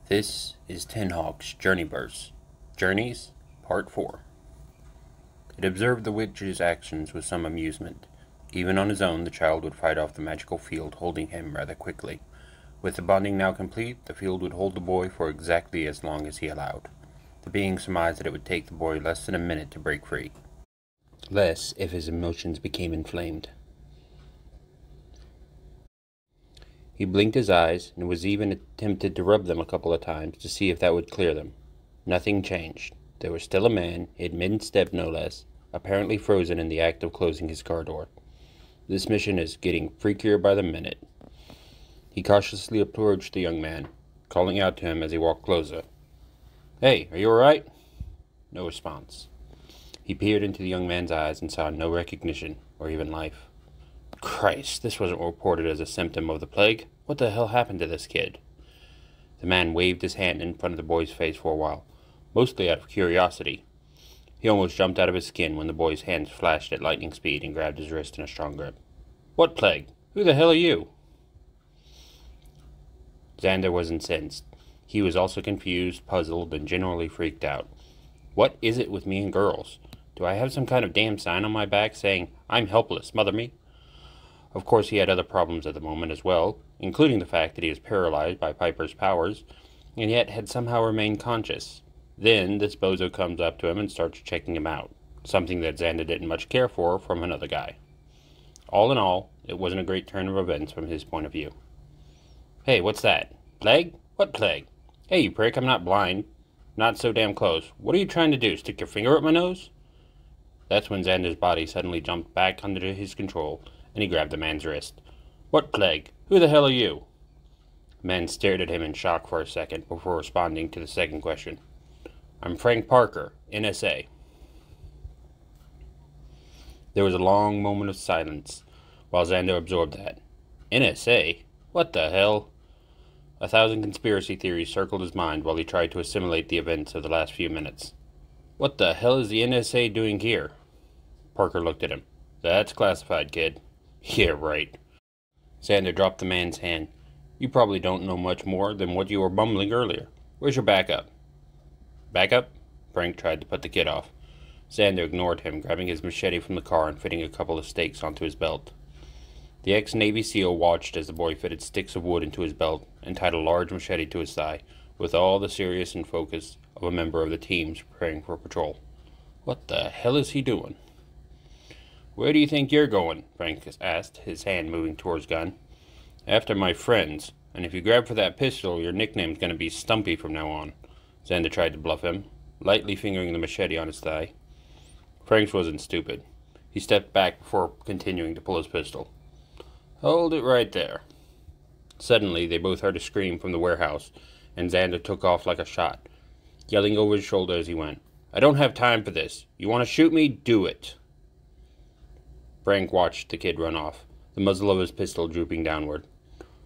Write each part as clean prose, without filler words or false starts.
This is Tenhawk's Journeyverse Journeys, Part 4. It observed the witch's actions with some amusement. Even on his own, the child would fight off the magical field holding him rather quickly. With the bonding now complete, the field would hold the boy for exactly as long as he allowed. The being surmised that it would take the boy less than a minute to break free. Less if his emotions became inflamed. He blinked his eyes, and was even attempted to rub them a couple of times to see if that would clear them. Nothing changed. There was still a man, hid mid-step no less, apparently frozen in the act of closing his car door. This mission is getting freakier by the minute. He cautiously approached the young man, calling out to him as he walked closer. "Hey, are you all right?" No response. He peered into the young man's eyes and saw no recognition, or even life. Christ, this wasn't reported as a symptom of the plague. What the hell happened to this kid? The man waved his hand in front of the boy's face for a while, mostly out of curiosity. He almost jumped out of his skin when the boy's hands flashed at lightning speed and grabbed his wrist in a strong grip. "What plague? Who the hell are you?" Xander was incensed. He was also confused, puzzled, and generally freaked out. What is it with me and girls? Do I have some kind of damn sign on my back saying, "I'm helpless, mother me"? Of course, he had other problems at the moment as well, including the fact that he was paralyzed by Piper's powers, and yet had somehow remained conscious. Then this bozo comes up to him and starts checking him out, something that Xander didn't much care for from another guy. All in all, it wasn't a great turn of events from his point of view. "Hey, what's that? Plague? What plague? Hey, you prick, I'm not blind. Not so damn close. What are you trying to do, stick your finger up my nose?" That's when Xander's body suddenly jumped back under his control, and he grabbed the man's wrist. "What plague? Who the hell are you?" The man stared at him in shock for a second before responding to the second question. "I'm Frank Parker, NSA." There was a long moment of silence, while Xander absorbed that. NSA? What the hell? 1,000 conspiracy theories circled his mind while he tried to assimilate the events of the last few minutes. "What the hell is the NSA doing here?" Parker looked at him. "That's classified, kid." "Yeah, right." Xander dropped the man's hand. "You probably don't know much more than what you were mumbling earlier. Where's your backup?" "Backup?" Frank tried to put the kid off. Xander ignored him, grabbing his machete from the car and fitting a couple of stakes onto his belt. The ex-Navy SEAL watched as the boy fitted sticks of wood into his belt and tied a large machete to his thigh, with all the serious and focus of a member of the teams preparing for patrol. "What the hell is he doing?" "Where do you think you're going?" Frank asked, his hand moving towards his gun. "After my friends, and if you grab for that pistol, your nickname's going to be Stumpy from now on." Xander tried to bluff him, lightly fingering the machete on his thigh. Frank wasn't stupid. He stepped back before continuing to pull his pistol. "Hold it right there." Suddenly, they both heard a scream from the warehouse, and Xander took off like a shot, yelling over his shoulder as he went, "I don't have time for this. You want to shoot me? Do it." Frank watched the kid run off, the muzzle of his pistol drooping downward.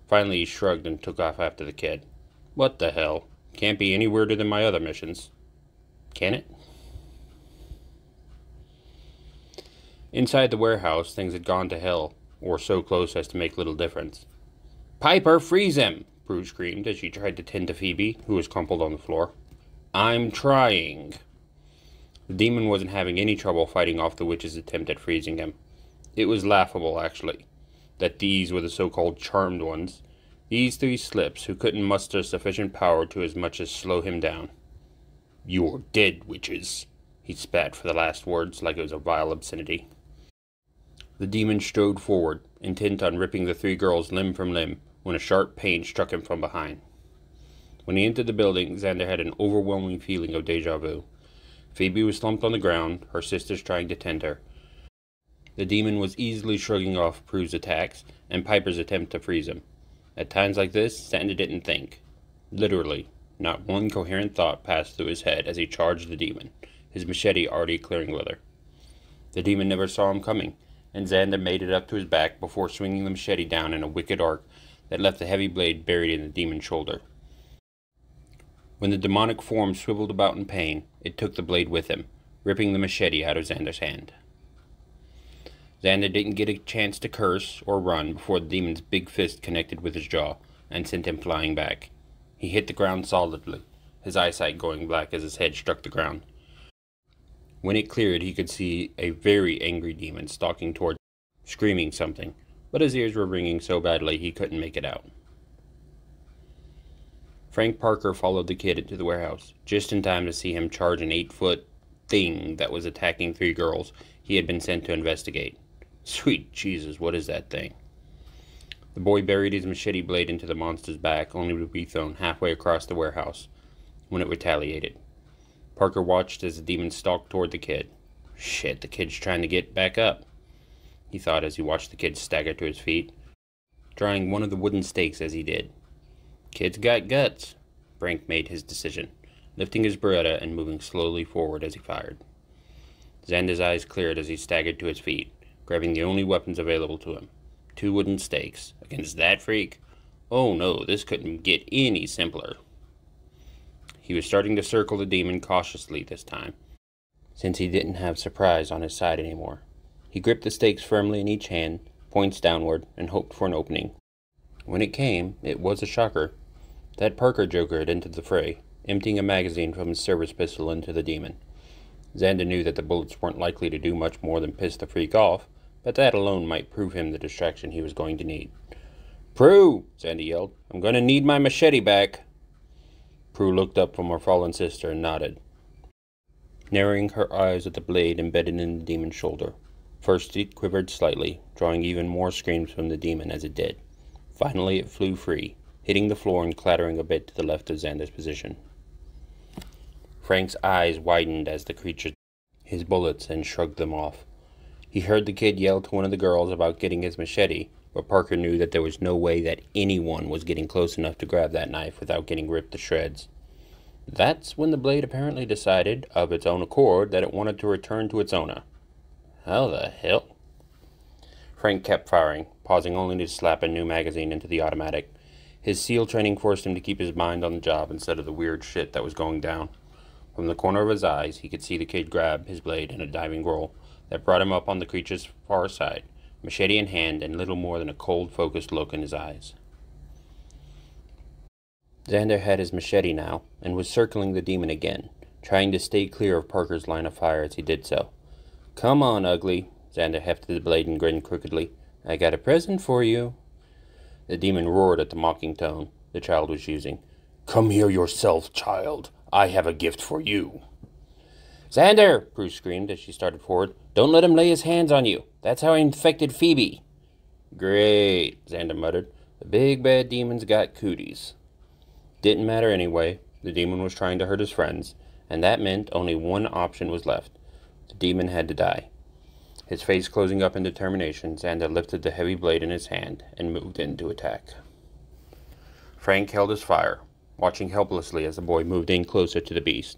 Finally, he shrugged and took off after the kid. "What the hell? Can't be any weirder than my other missions. Can it?" Inside the warehouse, things had gone to hell, or so close as to make little difference. "Piper, freeze him!" Prue screamed as she tried to tend to Phoebe, who was crumpled on the floor. "I'm trying." The demon wasn't having any trouble fighting off the witch's attempt at freezing him. It was laughable, actually, that these were the so-called charmed ones, these three slips who couldn't muster sufficient power to as much as slow him down. "You're dead, witches," he spat for the last words like it was a vile obscenity. The demon strode forward, intent on ripping the three girls limb from limb, when a sharp pain struck him from behind. When he entered the building, Xander had an overwhelming feeling of deja vu. Phoebe was slumped on the ground, her sisters trying to tend her. The demon was easily shrugging off Prue's attacks and Piper's attempt to freeze him. At times like this, Xander didn't think. Literally, not one coherent thought passed through his head as he charged the demon, his machete already clearing leather. The demon never saw him coming, and Xander made it up to his back before swinging the machete down in a wicked arc that left the heavy blade buried in the demon's shoulder. When the demonic form swiveled about in pain, it took the blade with him, ripping the machete out of Xander's hand. Xander didn't get a chance to curse or run before the demon's big fist connected with his jaw and sent him flying back. He hit the ground solidly, his eyesight going black as his head struck the ground. When it cleared, he could see a very angry demon stalking toward him, screaming something, but his ears were ringing so badly he couldn't make it out. Frank Parker followed the kid into the warehouse, just in time to see him charge an 8-foot thing that was attacking 3 girls he had been sent to investigate. Sweet Jesus, what is that thing? The boy buried his machete blade into the monster's back, only to be thrown halfway across the warehouse when it retaliated. Parker watched as the demon stalked toward the kid. Shit, the kid's trying to get back up, he thought as he watched the kid stagger to his feet, drawing one of the wooden stakes as he did. Kid's got guts. Frank made his decision, lifting his Beretta and moving slowly forward as he fired. Xander's eyes cleared as he staggered to his feet, grabbing the only weapons available to him. 2 wooden stakes. Against that freak? Oh no, this couldn't get any simpler. He was starting to circle the demon cautiously this time, since he didn't have surprise on his side anymore. He gripped the stakes firmly in each hand, points downward, and hoped for an opening. When it came, it was a shocker. That Parker joker had entered the fray, emptying a magazine from his service pistol into the demon. Xander knew that the bullets weren't likely to do much more than piss the freak off, but that alone might prove him the distraction he was going to need. "Prue!" Xander yelled. "I'm going to need my machete back." Prue looked up from her fallen sister and nodded, narrowing her eyes at the blade embedded in the demon's shoulder. First it quivered slightly, drawing even more screams from the demon as it did. Finally it flew free, hitting the floor and clattering a bit to the left of Xander's position. Frank's eyes widened as the creature his bullets and shrugged them off. He heard the kid yell to one of the girls about getting his machete, but Parker knew that there was no way that anyone was getting close enough to grab that knife without getting ripped to shreds. That's when the blade apparently decided, of its own accord, that it wanted to return to its owner. How the hell? Frank kept firing, pausing only to slap a new magazine into the automatic. His SEAL training forced him to keep his mind on the job instead of the weird shit that was going down. From the corner of his eyes, he could see the kid grab his blade in a diving roll that brought him up on the creature's far side, machete in hand and little more than a cold, focused look in his eyes. Xander had his machete now, and was circling the demon again, trying to stay clear of Parker's line of fire as he did so. "Come on, ugly." Xander hefted the blade and grinned crookedly. "I got a present for you." The demon roared at the mocking tone the child was using. "Come here yourself, child. I have a gift for you." "Xander!" Bruce screamed as she started forward. "Don't let him lay his hands on you. That's how I infected Phoebe." "Great," Xander muttered. "The big bad demon's got cooties." Didn't matter anyway. The demon was trying to hurt his friends, and that meant only one option was left. The demon had to die. His face closing up in determination, Xander lifted the heavy blade in his hand and moved in to attack. Frank held his fire, watching helplessly as the boy moved in closer to the beast.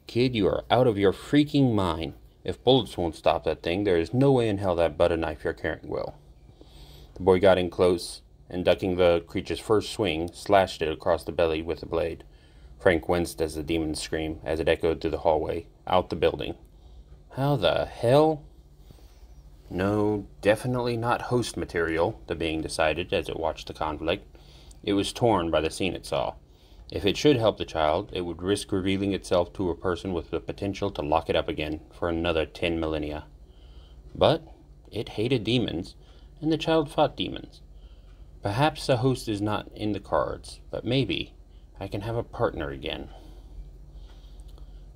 "Kid, you are out of your freaking mind. If bullets won't stop that thing, there is no way in hell that butter knife you're carrying will." The boy got in close, and ducking the creature's first swing, slashed it across the belly with the blade. Frank winced as the demon's scream, as it echoed through the hallway, out the building. How the hell? No, definitely not host material, the being decided as it watched the conflict. It was torn by the scene it saw. If it should help the child, it would risk revealing itself to a person with the potential to lock it up again for another 10 millennia. But it hated demons, and the child fought demons. Perhaps the host is not in the cards, but maybe I can have a partner again.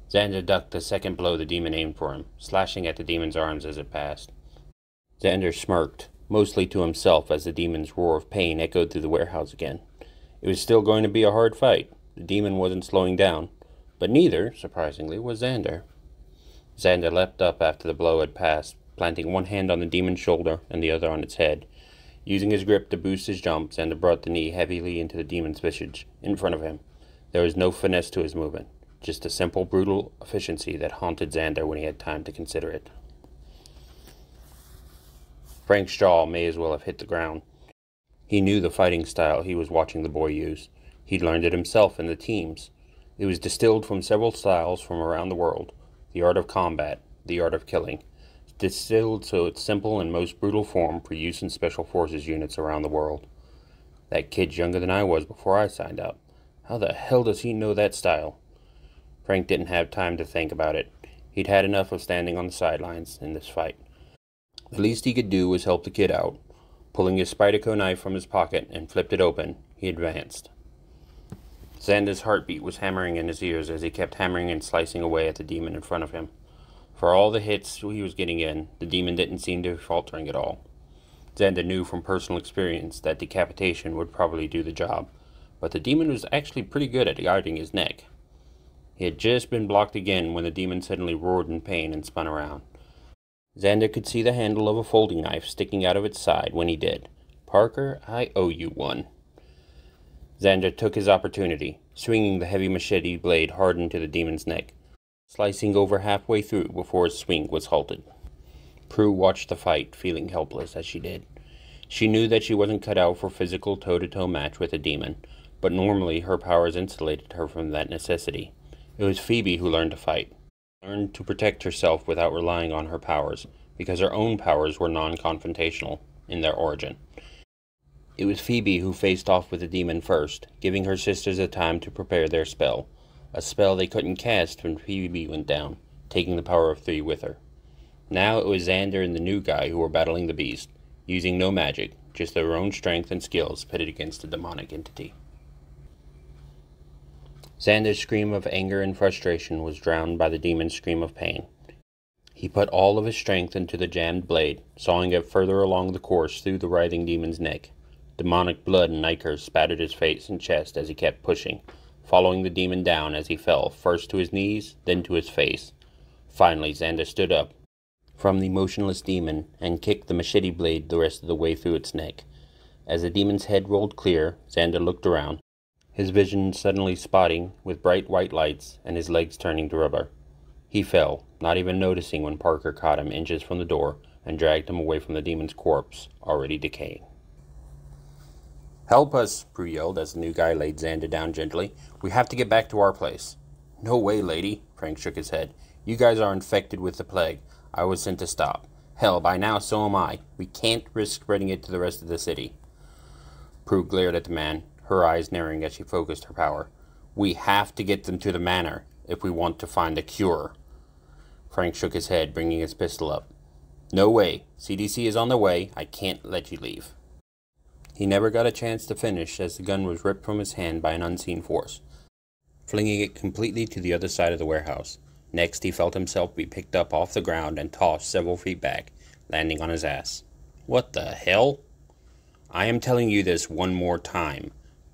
Xander ducked the second blow the demon aimed for him, slashing at the demon's arms as it passed. Xander smirked, mostly to himself as the demon's roar of pain echoed through the warehouse again. It was still going to be a hard fight. The demon wasn't slowing down, but neither, surprisingly, was Xander. Xander leapt up after the blow had passed, planting one hand on the demon's shoulder and the other on its head. Using his grip to boost his jump, Xander brought the knee heavily into the demon's visage, in front of him. There was no finesse to his movement, just a simple, brutal efficiency that haunted Xander when he had time to consider it. Frank's jaw may as well have hit the ground. He knew the fighting style he was watching the boy use. He'd learned it himself in the teams. It was distilled from several styles from around the world. The art of combat, the art of killing. Distilled to its simple and most brutal form for use in special forces units around the world. That kid's younger than I was before I signed up. How the hell does he know that style? Frank didn't have time to think about it. He'd had enough of standing on the sidelines in this fight. The least he could do was help the kid out. Pulling his Spyderco knife from his pocket and flipped it open, he advanced. Xander's heartbeat was hammering in his ears as he kept hammering and slicing away at the demon in front of him. For all the hits he was getting in, the demon didn't seem to be faltering at all. Xander knew from personal experience that decapitation would probably do the job, but the demon was actually pretty good at guarding his neck. He had just been blocked again when the demon suddenly roared in pain and spun around. Xander could see the handle of a folding knife sticking out of its side when he did. "Parker, I owe you one." Xander took his opportunity, swinging the heavy machete blade hard into the demon's neck, slicing over halfway through before his swing was halted. Prue watched the fight, feeling helpless as she did. She knew that she wasn't cut out for physical toe-to-toe match with a demon, but normally her powers insulated her from that necessity. It was Phoebe who learned to fight, learned to protect herself without relying on her powers, because her own powers were non-confrontational in their origin. It was Phoebe who faced off with the demon first, giving her sisters the time to prepare their spell, a spell they couldn't cast when Phoebe went down, taking the power of 3 with her. Now it was Xander and the new guy who were battling the beast, using no magic, just their own strength and skills pitted against a demonic entity. Xander's scream of anger and frustration was drowned by the demon's scream of pain. He put all of his strength into the jammed blade, sawing it further along the course through the writhing demon's neck. Demonic blood and ichor spattered his face and chest as he kept pushing, following the demon down as he fell, first to his knees, then to his face. Finally, Xander stood up from the motionless demon and kicked the machete blade the rest of the way through its neck. As the demon's head rolled clear, Xander looked around, his vision suddenly spotting with bright white lights and his legs turning to rubber. He fell, not even noticing when Parker caught him inches from the door and dragged him away from the demon's corpse, already decaying. "Help us," Prue yelled as the new guy laid Xander down gently. "We have to get back to our place." "No way, lady," Frank shook his head. "You guys are infected with the plague. I was sent to stop. Hell, by now so am I. We can't risk spreading it to the rest of the city." Prue glared at the man, her eyes narrowing as she focused her power. "We have to get them to the manor if we want to find a cure." Frank shook his head, bringing his pistol up. "No way. CDC is on their way. I can't let you leave." He never got a chance to finish as the gun was ripped from his hand by an unseen force, flinging it completely to the other side of the warehouse. Next, he felt himself be picked up off the ground and tossed several feet back, landing on his ass. "What the hell?" "I am telling you this one more time.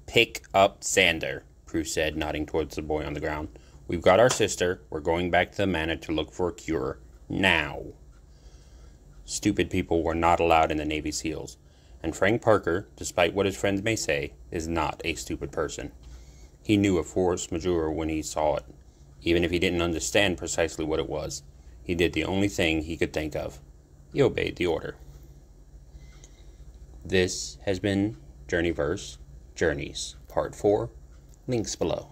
Pick up Xander," Prue said, nodding towards the boy on the ground. "We've got our sister. We're going back to the manor to look for a cure. Now." Stupid people were not allowed in the Navy SEALs. And Frank Parker, despite what his friends may say, is not a stupid person. He knew a force majeure when he saw it, even if he didn't understand precisely what it was. He did the only thing he could think of. He obeyed the order. This has been Journeyverse Journeys, Part 4. Links below.